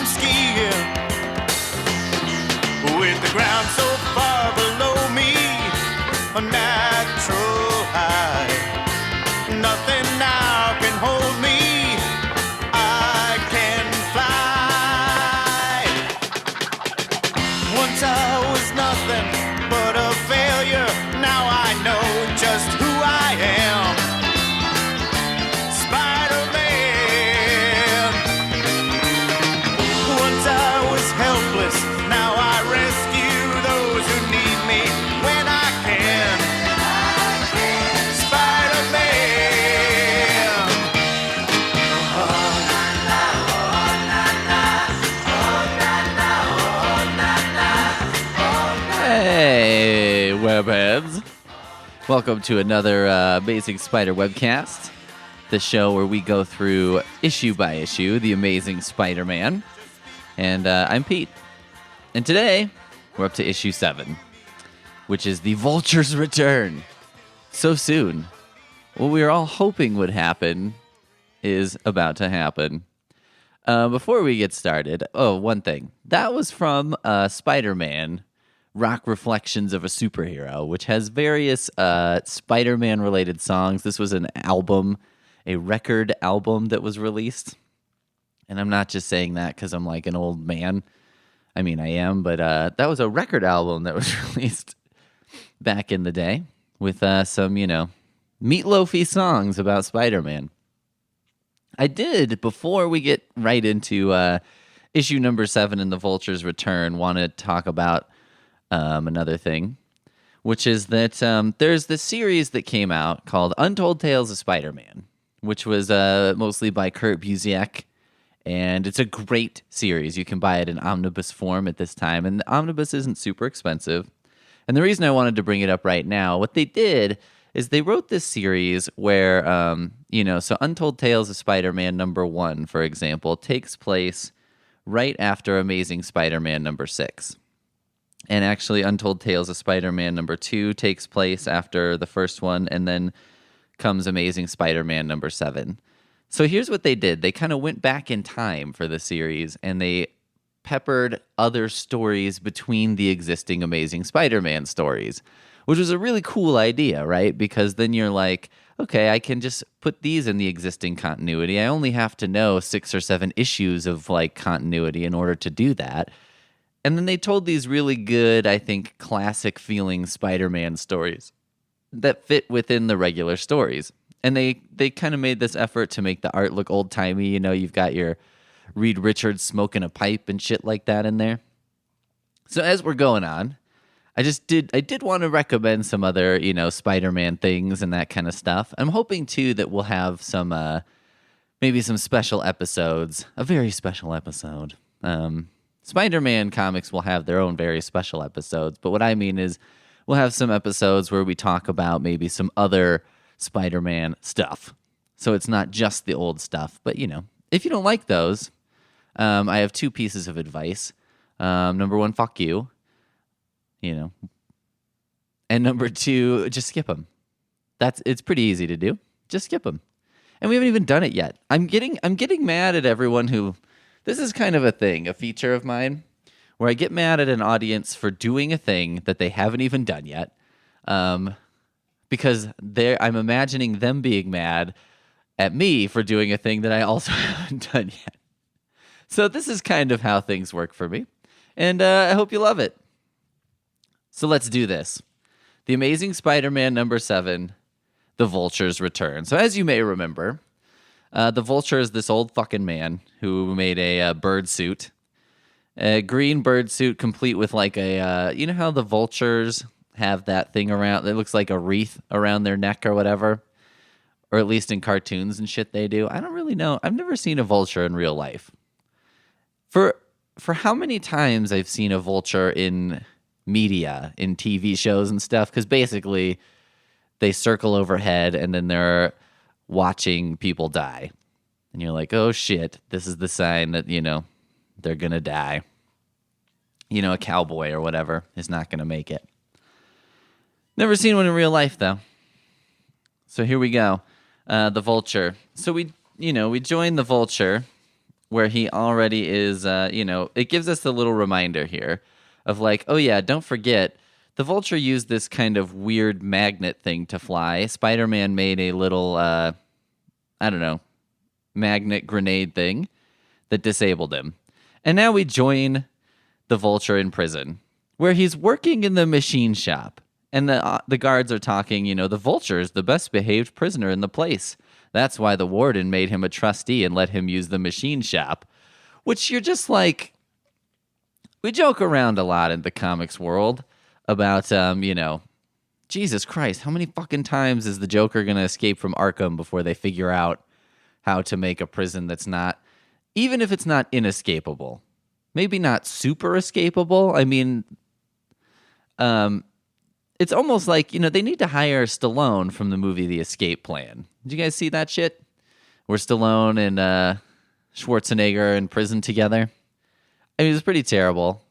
skiing with the ground so far below me, a natural high. Nothing now can hold me. I can fly. Once I was nothing but a failure. Now I know just who I am. Spider-Man. Once I was helpless. Now I rescue those who need me when I can. Spider-Man. Oh, na, na, oh, na, na. Oh, na, na, oh, na, na. Oh, na. Hey, webheads. Welcome to another Amazing Spider webcast, the show where we go through issue by issue, The Amazing Spider-Man. And I'm Pete. And today, we're up to issue 7, which is the Vulture's return. So soon. What we were all hoping would happen is about to happen. Before we get started, one thing. That was from Spider-Man, Rock Reflections of a Superhero, which has various Spider-Man related songs. This was an album, a record album that was released. And I'm not just saying that because I'm like an old man. I mean, I am, but that was a record album that was released back in the day with some, meatloafy songs about Spider-Man. I did, before we get right into issue number 7 in the Vulture's Return, want to talk about another thing, which is that there's this series that came out called Untold Tales of Spider-Man, which was mostly by Kurt Busiek, and it's a great series. You can buy it in omnibus form at this time, and the omnibus isn't super expensive. And the reason I wanted to bring it up right now, what they did is they wrote this series where, so Untold Tales of Spider-Man number 1, for example, takes place right after Amazing Spider-Man number 6. And actually, Untold Tales of Spider-Man number 2 takes place after the first one, and then comes Amazing Spider-Man number 7. So here's what they did. They kind of went back in time for the series, and they peppered other stories between the existing Amazing Spider-Man stories, which was a really cool idea, right? Because then you're like, okay, I can just put these in the existing continuity. I only have to know 6 or 7 issues of continuity in order to do that. And then they told these really good, I think, classic-feeling Spider-Man stories that fit within the regular stories. And they kind of made this effort to make the art look old-timey. You've got your Reed Richards smoking a pipe and shit like that in there. So as we're going on, I did want to recommend some other, Spider-Man things and that kind of stuff. I'm hoping, too, that we'll have some, maybe some special episodes, a very special episode. Spider-Man comics will have their own very special episodes, but what I mean is we'll have some episodes where we talk about maybe some other Spider-Man stuff. So it's not just the old stuff, but if you don't like those, I have 2 pieces of advice. Number 1, fuck you. And number 2, just skip them. It's pretty easy to do. Just skip them. And we haven't even done it yet. I'm getting mad at everyone who. This is kind of a feature of mine, where I get mad at an audience for doing a thing that they haven't even done yet, because I'm imagining them being mad at me for doing a thing that I also haven't done yet. So this is kind of how things work for me, and I hope you love it. So let's do this. The Amazing Spider-Man number 7, The Vulture's Return. So as you may remember, the Vulture is this old fucking man who made a bird suit, a green bird suit complete with like a, you know how the vultures have that thing around, that looks like a wreath around their neck or whatever, or at least in cartoons and shit they do. I don't really know. I've never seen a vulture in real life. For how many times I've seen a vulture in media, in TV shows and stuff, because basically they circle overhead and then they're watching people die. And you're like, oh shit, this is the sign that, they're going to die. A cowboy or whatever is not going to make it. Never seen one in real life, though. So here we go. The Vulture. So we joined the Vulture where he already is, it gives us a little reminder here of like, oh yeah, don't forget, the Vulture used this kind of weird magnet thing to fly. Spider-Man made a little, I don't know, magnet grenade thing that disabled him. And now we join the Vulture in prison, where he's working in the machine shop. And the guards are talking, the Vulture is the best behaved prisoner in the place. That's why the warden made him a trustee and let him use the machine shop. Which you're just like, we joke around a lot in the comics world about, Jesus Christ, how many fucking times is the Joker going to escape from Arkham before they figure out how to make a prison that's not, even if it's not inescapable, maybe not super escapable. I mean, it's almost like, they need to hire Stallone from the movie The Escape Plan. Did you guys see that shit? Where Stallone and Schwarzenegger are in prison together? I mean, it was pretty terrible.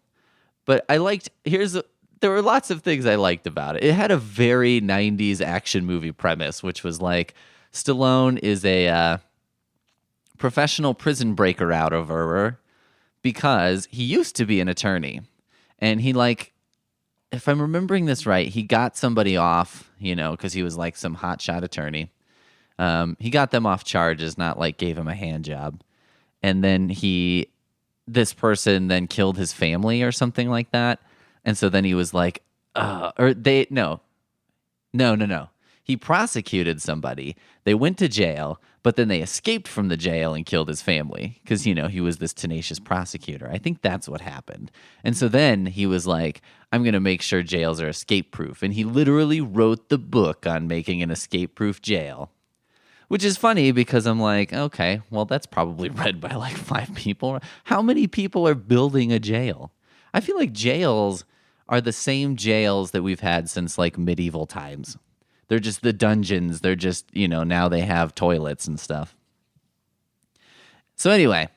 But I liked, there were lots of things I liked about it. It had a very 90s action movie premise, which was like, Stallone is a professional prison breaker out of her because he used to be an attorney. And he if I'm remembering this right, he got somebody off, because he was like some hotshot attorney. He got them off charges, not like gave him a hand job. And then this person then killed his family or something like that. And so then he was like, no. He prosecuted somebody. They went to jail, but then they escaped from the jail and killed his family because, he was this tenacious prosecutor. I think that's what happened. And so then he was like, I'm going to make sure jails are escape-proof. And he literally wrote the book on making an escape-proof jail, which is funny because I'm like, okay, well, that's probably read by like 5 people. How many people are building a jail? I feel like jails are the same jails that we've had since like medieval times. They're just the dungeons. They're just, now they have toilets and stuff. So anyway,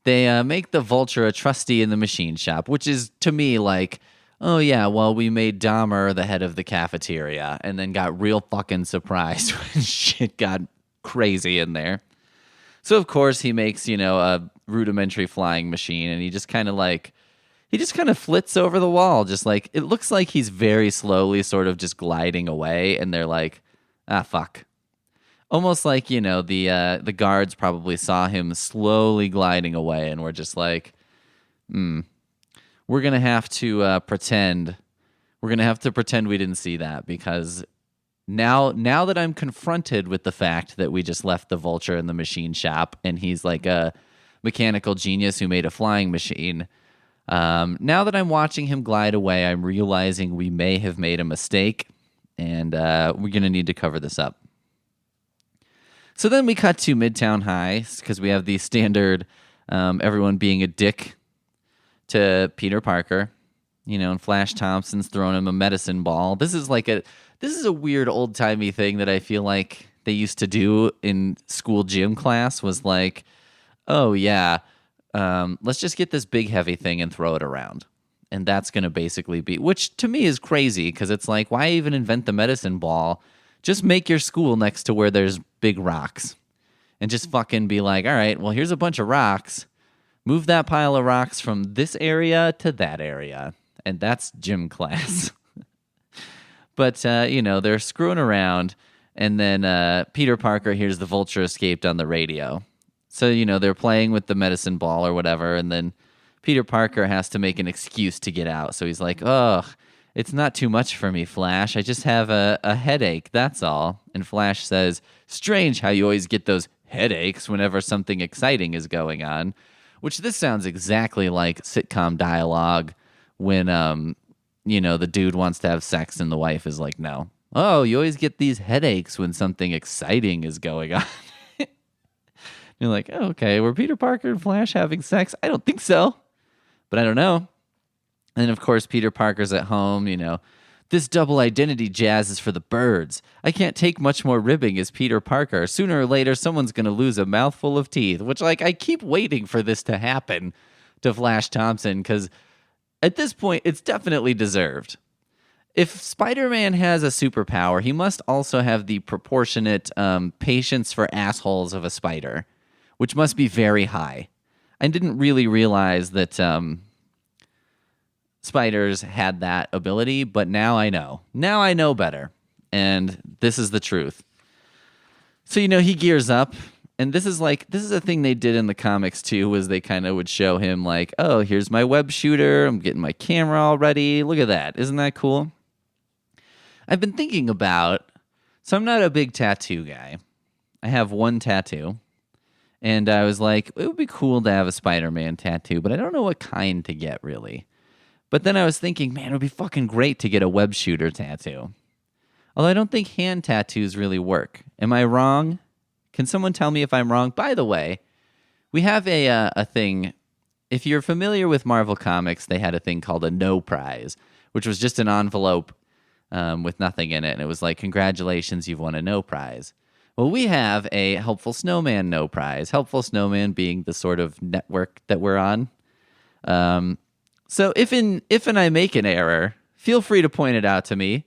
they make the Vulture a trustee in the machine shop, which is to me like, oh yeah, well, we made Dahmer the head of the cafeteria and then got real fucking surprised when shit got crazy in there. So of course he makes, a rudimentary flying machine and he just kind of flits over the wall, just like, it looks like he's very slowly sort of just gliding away, and they're like, fuck. Almost like, the guards probably saw him slowly gliding away, and we're just like, we're going to have to pretend we didn't see that, because now that I'm confronted with the fact that we just left the Vulture in the machine shop, and he's like a mechanical genius who made a flying machine, now that I'm watching him glide away, I'm realizing we may have made a mistake, and we're going to need to cover this up. So then we cut to Midtown High, because we have the standard everyone being a dick to Peter Parker, and Flash Thompson's throwing him a medicine ball. This is a weird old-timey thing that I feel like they used to do in school gym class, was like, oh yeah, let's just get this big heavy thing and throw it around. And that's going to basically be, which to me is crazy, because it's like, why even invent the medicine ball? Just make your school next to where there's big rocks. And just fucking be like, all right, well, here's a bunch of rocks. Move that pile of rocks from this area to that area. And that's gym class. But, they're screwing around. And then Peter Parker hears the Vulture escaped on the radio. So, they're playing with the medicine ball or whatever, and then Peter Parker has to make an excuse to get out. So he's like, ugh, it's not too much for me, Flash. I just have a headache, that's all. And Flash says, strange how you always get those headaches whenever something exciting is going on, which this sounds exactly like sitcom dialogue when, the dude wants to have sex and the wife is like, no. Oh, you always get these headaches when something exciting is going on. You're like, oh, okay, were Peter Parker and Flash having sex? I don't think so, but I don't know. And of course, Peter Parker's at home, this double identity jazz is for the birds. I can't take much more ribbing as Peter Parker. Sooner or later, someone's going to lose a mouthful of teeth, which, I keep waiting for this to happen to Flash Thompson, because at this point, it's definitely deserved. If Spider-Man has a superpower, he must also have the proportionate patience for assholes of a spider, which must be very high. I didn't really realize that spiders had that ability, but now I know. Now I know better. And this is the truth. So, he gears up. And this is a thing they did in the comics too, was they kind of would show him like, oh, here's my web shooter. I'm getting my camera all ready. Look at that. Isn't that cool? I've been thinking about, so I'm not a big tattoo guy. I have one tattoo. And I was like, it would be cool to have a Spider-Man tattoo, but I don't know what kind to get really. But then I was thinking, man, it would be fucking great to get a web shooter tattoo. Although I don't think hand tattoos really work. Am I wrong? Can someone tell me if I'm wrong? By the way, we have a thing. If you're familiar with Marvel Comics, they had a thing called a No Prize, which was just an envelope with nothing in it. And it was like, congratulations, you've won a No Prize. Well, we have a Helpful Snowman No Prize. Helpful Snowman being the sort of network that we're on. So if and I make an error, feel free to point it out to me.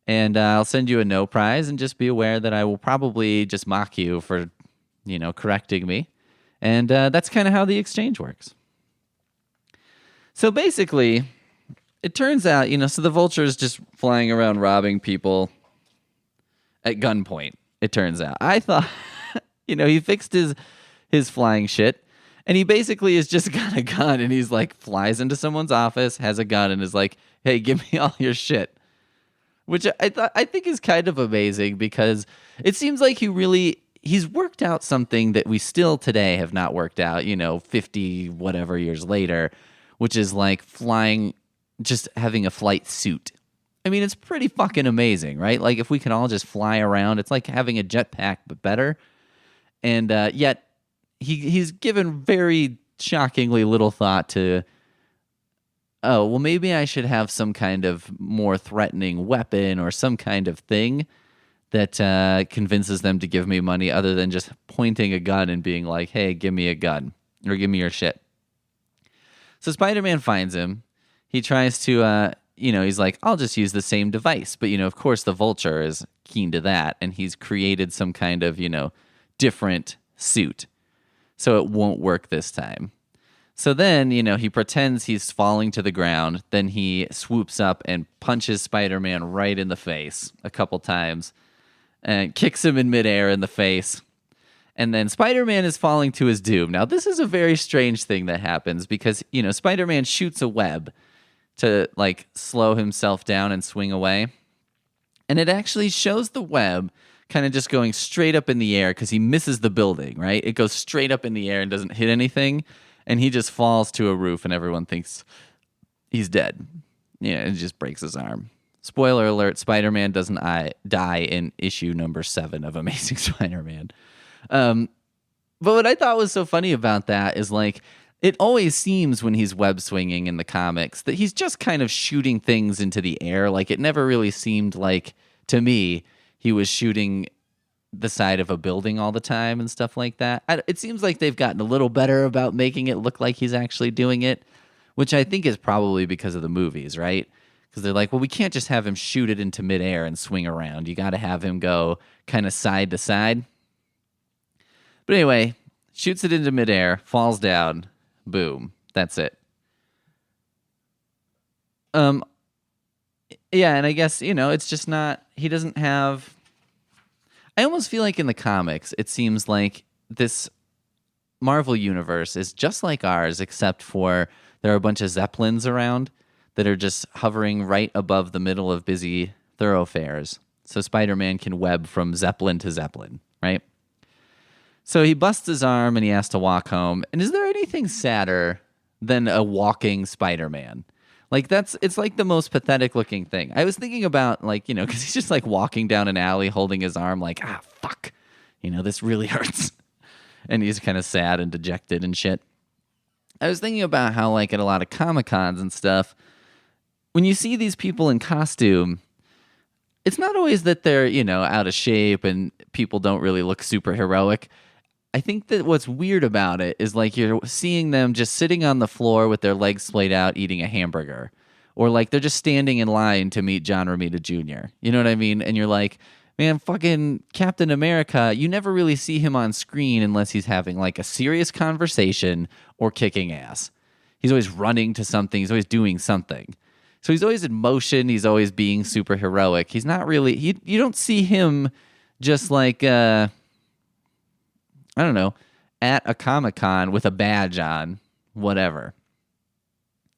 And I'll send you a no prize, and just be aware that I will probably just mock you for, correcting me. And that's kind of how the exchange works. So basically, it turns out, so the Vulture is just flying around robbing people at gunpoint, it turns out. I thought, he fixed his flying shit, and he basically has just got a gun, and he's like, flies into someone's office, has a gun, and is like, hey, give me all your shit. Which I think is kind of amazing, because it seems like he's worked out something that we still today have not worked out, 50 whatever years later, which is like flying, just having a flight suit. I mean, it's pretty fucking amazing, right? Like if we can all just fly around, it's like having a jetpack, but better. And yet he's given very shockingly little thought to, oh, well, maybe I should have some kind of more threatening weapon or some kind of thing that convinces them to give me money, other than just pointing a gun and being like, hey, give me a gun or give me your shit. So Spider-Man finds him. He tries to, he's like, I'll just use the same device. But, of course, the Vulture is keen to that. And he's created some kind of, different suit. So it won't work this time. So then, he pretends he's falling to the ground. Then he swoops up and punches Spider-Man right in the face a couple times and kicks him in midair in the face. And then Spider-Man is falling to his doom. Now, this is a very strange thing that happens because, Spider-Man shoots a web to, like, slow himself down and swing away. And it actually shows the web kind of just going straight up in the air because he misses the building, right? It goes straight up in the air and doesn't hit anything. And he just falls to a roof, and everyone thinks he's dead. Yeah, it just breaks his arm. Spoiler alert, Spider-Man doesn't die in issue number 7 of Amazing Spider-Man. But what I thought was so funny about that is, like, it always seems when he's web swinging in the comics that he's just kind of shooting things into the air. Like, it never really seemed like, to me, he was shooting the side of a building all the time and stuff like that. It seems like they've gotten a little better about making it look like he's actually doing it, which I think is probably because of the movies, right? Because they're like, well, we can't just have him shoot it into midair and swing around. You got to have him go kind of side to side. But anyway, shoots it into midair, falls down, boom. That's it. Yeah, and I guess, it's just not, he doesn't have, I almost feel like in the comics, it seems like this Marvel universe is just like ours, except for there are a bunch of Zeppelins around that are just hovering right above the middle of busy thoroughfares. So Spider-Man can web from Zeppelin to Zeppelin, right? So he busts his arm and he has to walk home. And is there anything sadder than a walking Spider-Man? Like, it's like the most pathetic looking thing. I was thinking about, like, because he's just like walking down an alley holding his arm like, fuck, this really hurts. And he's kind of sad and dejected and shit. I was thinking about how, like, at a lot of Comic-Cons and stuff, when you see these people in costume, it's not always that they're, out of shape and people don't really look super heroic. I think that what's weird about it is, like, you're seeing them just sitting on the floor with their legs splayed out eating a hamburger. Or, like, they're just standing in line to meet John Romita Jr. You know what I mean? And you're like, Man, fucking Captain America, you never really see him on screen unless he's having like a serious conversation or kicking ass. He's always running to something, he's always doing something. So he's always in motion, he's always being super heroic. He's not really, you don't see him just like, I don't know, at a Comic-Con with a badge on, whatever.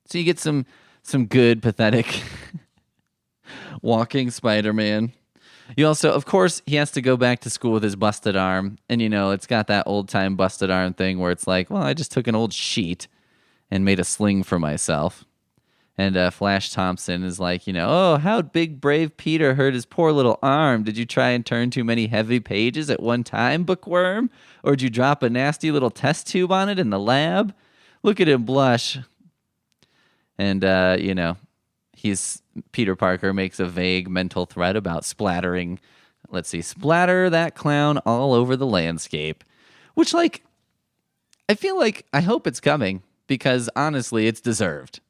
So you get some good, pathetic walking Spider-Man. You also, of course, he has to go back to school with his busted arm. And, it's got that old-time busted arm thing where it's like, well, I just took an old sheet and made a sling for myself. And Flash Thompson is like, oh, how'd big brave Peter hurt his poor little arm? Did you try and turn too many heavy pages at one time, bookworm? Or did you drop a nasty little test tube on it in the lab? Look at him blush. And, Peter Parker makes a vague mental threat about splatter that clown all over the landscape. Which, I feel like, I hope it's coming, because honestly, it's deserved.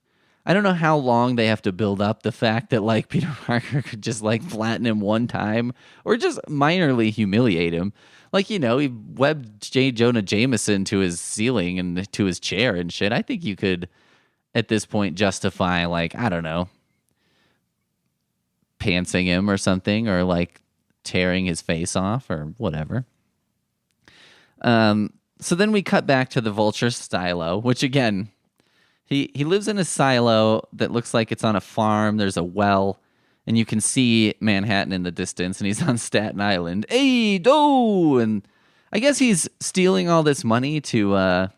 I don't know how long they have to build up the fact that, Peter Parker could just, flatten him one time, or just minorly humiliate him. He webbed J. Jonah Jameson to his ceiling and to his chair and shit. I think you could, at this point, justify, I don't know, pantsing him or something, or, tearing his face off or whatever. So then we cut back to the Vulture silo, which, again, he lives in a silo that looks like it's on a farm. There's a well, and you can see Manhattan in the distance, and he's on Staten Island. Hey, do! And I guess he's stealing all this money to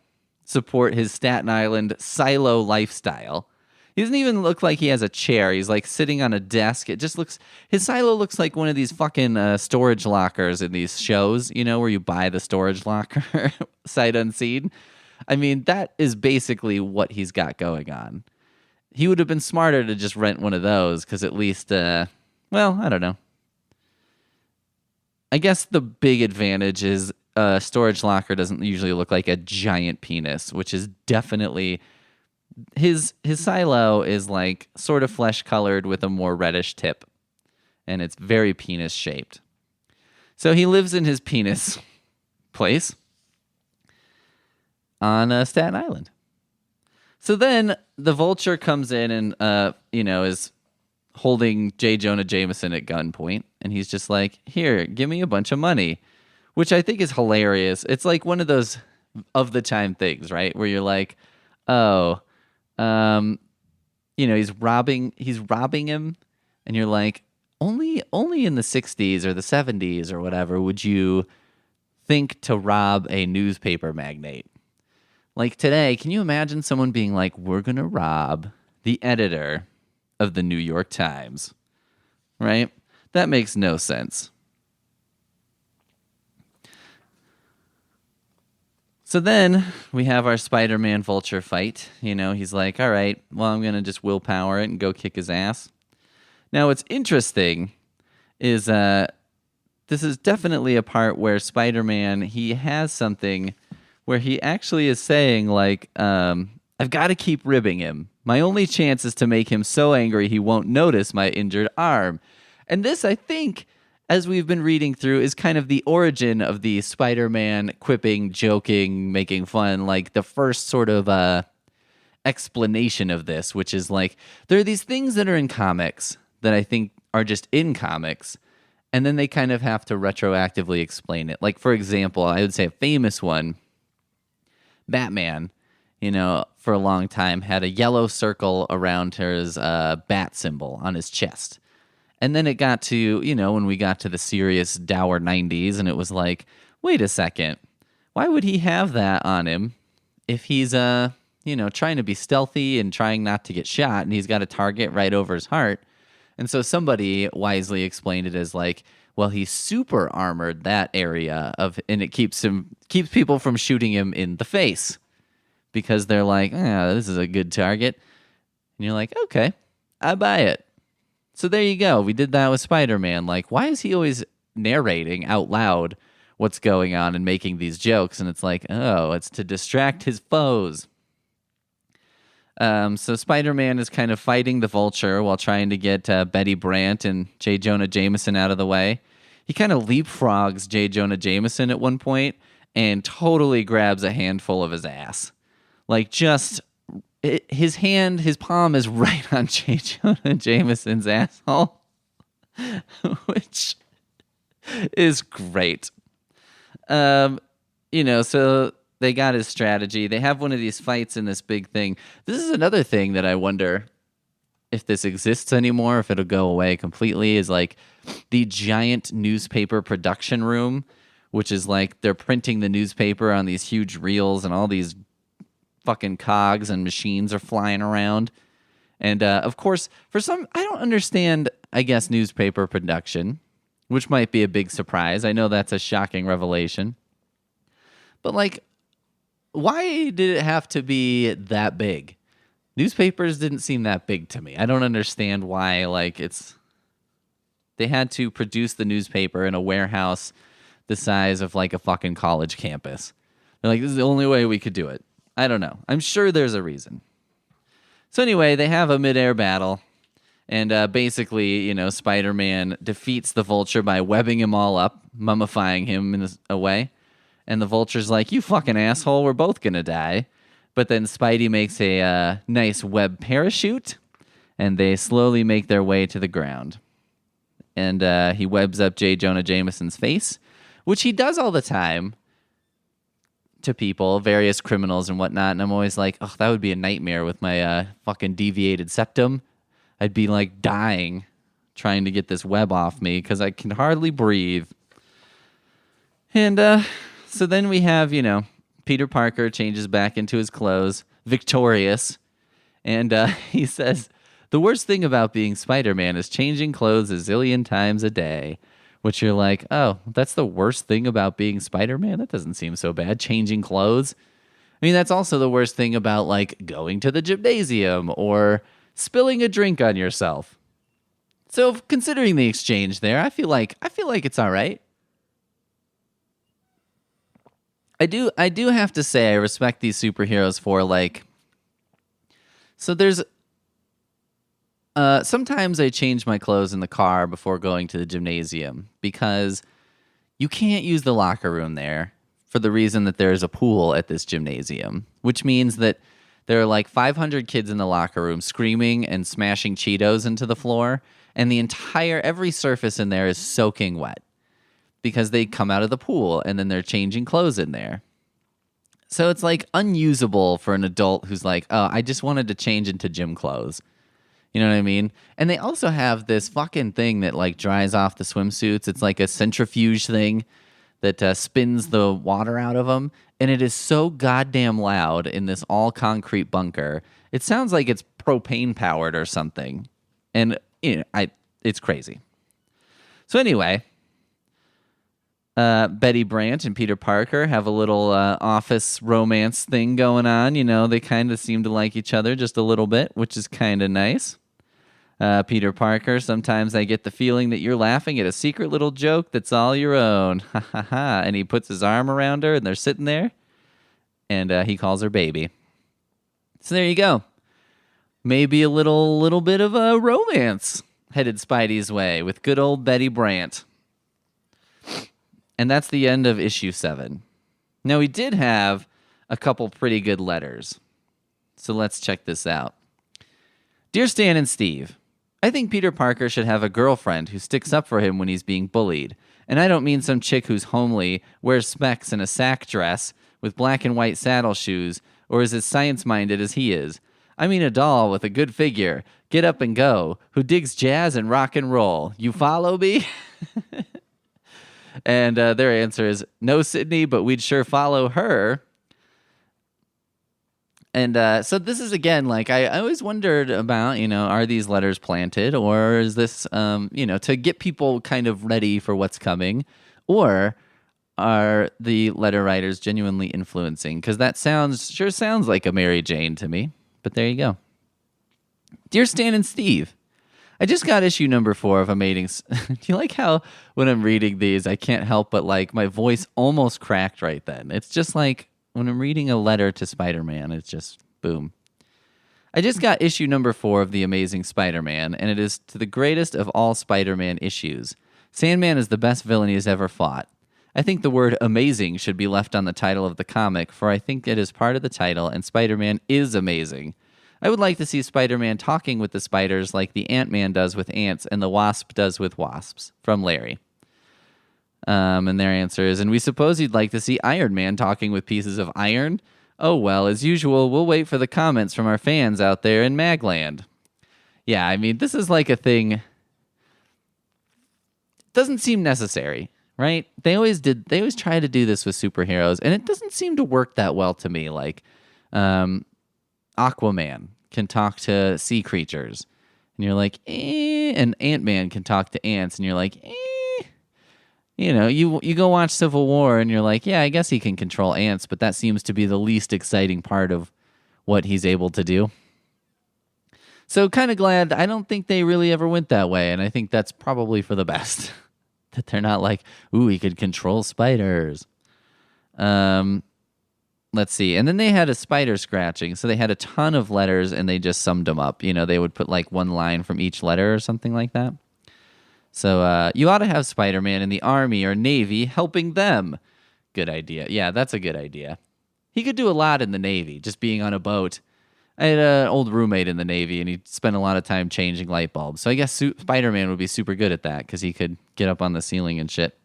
support his Staten Island silo lifestyle. He doesn't even look like he has a chair. He's sitting on a desk. His silo looks like one of these fucking storage lockers in these shows, where you buy the storage locker sight unseen. I mean, that is basically what he's got going on. He would have been smarter to just rent one of those, because at least, I don't know. I guess the big advantage is a storage locker doesn't usually look like a giant penis, which is definitely... His silo is sort of flesh colored with a more reddish tip, and it's very penis shaped. So he lives in his penis place on Staten Island. So then the Vulture comes in and is holding J. Jonah Jameson at gunpoint, and he's just like, "Here, give me a bunch of money," which I think is hilarious. It's one of those of the time things, right? Where you're like, oh. He's robbing him, and you're like, only in the 60s or the 70s or whatever would you think to rob a newspaper magnate. Today, can you imagine someone being like, we're going to rob the editor of the New York Times, right? That makes no sense. So then we have our Spider-Man Vulture fight. He's like, all right, well, I'm going to just willpower it and go kick his ass. Now, what's interesting is this is definitely a part where Spider-Man, he has something where he actually is saying, I've got to keep ribbing him. My only chance is to make him so angry he won't notice my injured arm. And this, I think... as we've been reading through, is kind of the origin of the Spider-Man quipping, joking, making fun, the first sort of explanation of this, which is there are these things that are in comics that I think are just in comics, and then they kind of have to retroactively explain it. For example, I would say a famous one, Batman, for a long time had a yellow circle around his bat symbol on his chest. And then it got to, when we got to the serious dour 90s, and it was like, wait a second, why would he have that on him if he's, trying to be stealthy and trying not to get shot, and he's got a target right over his heart? And so somebody wisely explained it as well, he's super armored that area and it keeps people from shooting him in the face because they're like, this is a good target. And you're like, okay, I buy it. So there you go. We did that with Spider-Man. Why is he always narrating out loud what's going on and making these jokes? And it's it's to distract his foes. So Spider-Man is kind of fighting the Vulture while trying to get Betty Brant and J. Jonah Jameson out of the way. he kind of leapfrogs J. Jonah Jameson at one point and totally grabs a handful of his ass. Like his palm is right on J. Jonah Jameson's asshole, which is great. So they got his strategy. They have one of these fights in this big thing. This is another thing that I wonder if this exists anymore, if it'll go away completely, is like the giant newspaper production room, which is like they're printing the newspaper on these huge reels and all these fucking cogs and machines are flying around. And of course, I don't understand, I guess, newspaper production, which might be a big surprise. I know that's a shocking revelation. But like, why did it have to be that big? Newspapers didn't seem that big to me. I don't understand why, they had to produce the newspaper in a warehouse the size of like a fucking college campus. They're like, this is the only way we could do it. I don't know. I'm sure there's a reason. So anyway, they have a midair battle. And basically, Spider-Man defeats the Vulture by webbing him all up, mummifying him in a way. And the Vulture's like, you fucking asshole, we're both gonna die. But then Spidey makes a nice web parachute, and they slowly make their way to the ground. And he webs up J. Jonah Jameson's face, which he does all the time to people, various criminals and whatnot. And I'm always like, oh, that would be a nightmare with my fucking deviated septum. I'd be like dying trying to get this web off me because I can hardly breathe. And so then we have, Peter Parker changes back into his clothes, victorious. And he says, the worst thing about being Spider-Man is changing clothes a zillion times a day. Which you're like, oh, that's the worst thing about being Spider-Man? That doesn't seem so bad, changing clothes. I mean, that's also the worst thing about, like, going to the gymnasium or spilling a drink on yourself. So considering the exchange there, I feel like it's all right. I do have to say I respect these superheroes for, like, so there's sometimes I change my clothes in the car before going to the gymnasium because you can't use the locker room there for the reason that there's a pool at this gymnasium, which means that there are like 500 kids in the locker room screaming and smashing Cheetos into the floor, and every surface in there is soaking wet because they come out of the pool and then they're changing clothes in there. So it's like unusable for an adult who's like, oh, I just wanted to change into gym clothes. You know what I mean? And they also have this fucking thing that like dries off the swimsuits. It's like a centrifuge thing that spins the water out of them. And it is so goddamn loud in this all concrete bunker. It sounds like it's propane powered or something. And it's crazy. So anyway, Betty Brant and Peter Parker have a little office romance thing going on. They kind of seem to like each other just a little bit, which is kind of nice. Peter Parker, sometimes I get the feeling that you're laughing at a secret little joke that's all your own. Ha ha ha. And he puts his arm around her and they're sitting there. And he calls her baby. So there you go. Maybe a little bit of a romance headed Spidey's way with good old Betty Brant. And that's the end of issue 7. Now, we did have a couple pretty good letters. So let's check this out. Dear Stan and Steve, I think Peter Parker should have a girlfriend who sticks up for him when he's being bullied. And I don't mean some chick who's homely, wears specs and a sack dress with black and white saddle shoes, or is as science-minded as he is. I mean a doll with a good figure, get up and go, who digs jazz and rock and roll. You follow me? And their answer is, no, Sydney, but we'd sure follow her. And so this is, again, like, I always wondered about, are these letters planted? Or is this, to get people kind of ready for what's coming? Or are the letter writers genuinely influencing? Because that sure sounds like a Mary Jane to me. But there you go. Dear Stan and Steve, I just got issue number 4 of Amazing. Do you like how when I'm reading these, I can't help but like my voice almost cracked right then? It's just like when I'm reading a letter to Spider-Man, it's just boom. I just got issue number 4 of The Amazing Spider-Man, and it is to the greatest of all Spider-Man issues. Sandman is the best villain he has ever fought. I think the word amazing should be left on the title of the comic, for I think it is part of the title, and Spider-Man is amazing. I would like to see Spider-Man talking with the spiders like the Ant-Man does with ants and the Wasp does with wasps. From Larry. And their answer is, and we suppose you'd like to see Iron Man talking with pieces of iron? Oh, well, as usual, we'll wait for the comments from our fans out there in Magland. Yeah, I mean, this is like a thing. Doesn't seem necessary, right? They always try to do this with superheroes, and it doesn't seem to work that well to me. Like, Aquaman can talk to sea creatures, and you're like, eh. And Ant-Man can talk to ants, and you're like, eh. You know, you go watch Civil War, and you're like, yeah, I guess he can control ants, but that seems to be the least exciting part of what he's able to do. So kind of glad. I don't think they really ever went that way, and I think that's probably for the best. That they're not like, ooh, he could control spiders. Let's see. And then they had a spider scratching. So they had a ton of letters, and they just summed them up. You know, they would put like one line from each letter or something like that. So you ought to have Spider-Man in the Army or Navy helping them. Good idea. Yeah, that's a good idea. He could do a lot in the Navy, just being on a boat. I had an old roommate in the Navy, and he spent a lot of time changing light bulbs. So I guess Spider-Man would be super good at that because he could get up on the ceiling and shit.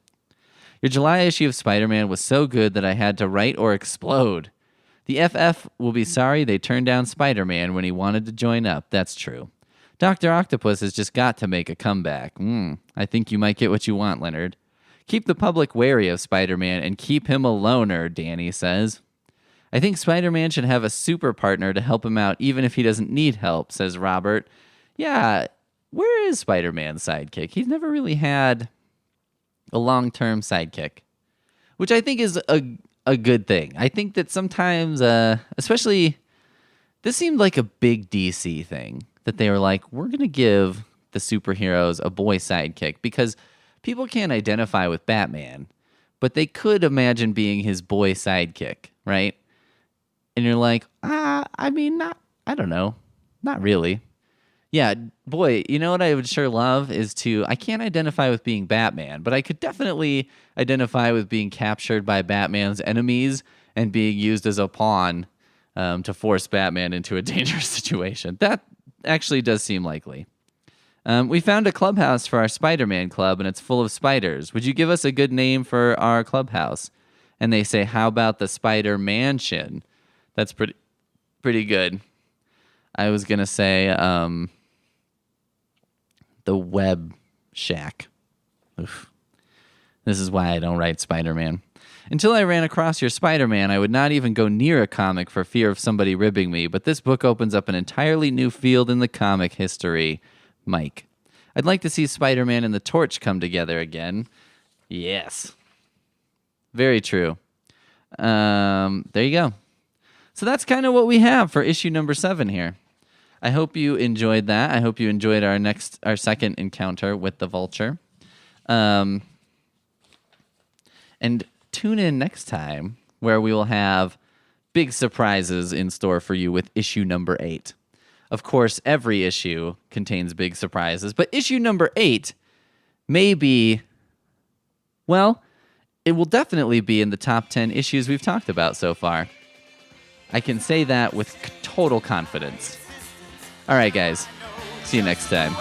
Your July issue of Spider-Man was so good that I had to write or explode. The FF will be sorry they turned down Spider-Man when he wanted to join up. That's true. Dr. Octopus has just got to make a comeback. I think you might get what you want, Leonard. Keep the public wary of Spider-Man and keep him a loner, Danny says. I think Spider-Man should have a super partner to help him out even if he doesn't need help, says Robert. Yeah, where is Spider-Man's sidekick? He's never really had a long-term sidekick, which I think is a good thing. I think that sometimes, especially, this seemed like a big DC thing, that they were like, we're going to give the superheroes a boy sidekick because people can't identify with Batman, but they could imagine being his boy sidekick, right? And you're like, I don't know. Not really. Yeah, boy, you know what I would sure love is I can't identify with being Batman, but I could definitely identify with being captured by Batman's enemies and being used as a pawn to force Batman into a dangerous situation. That actually does seem likely. We found a clubhouse for our Spider-Man club, and it's full of spiders. Would you give us a good name for our clubhouse? And they say, how about the Spider Mansion? That's pretty good. I was going to say the Web Shack. Oof. This is why I don't write Spider-Man. Until I ran across your Spider-Man, I would not even go near a comic for fear of somebody ribbing me, but this book opens up an entirely new field in the comic history. Mike. I'd like to see Spider-Man and the Torch come together again. Yes. Very true. There you go. So that's kind of what we have for issue number 7 here. I hope you enjoyed that. I hope you enjoyed our second encounter with the Vulture. And tune in next time where we will have big surprises in store for you with issue number 8. Of course, every issue contains big surprises, but issue number 8 may be, well, it will definitely be in the top 10 issues we've talked about so far. I can say that with total confidence. All right, guys. See you next time.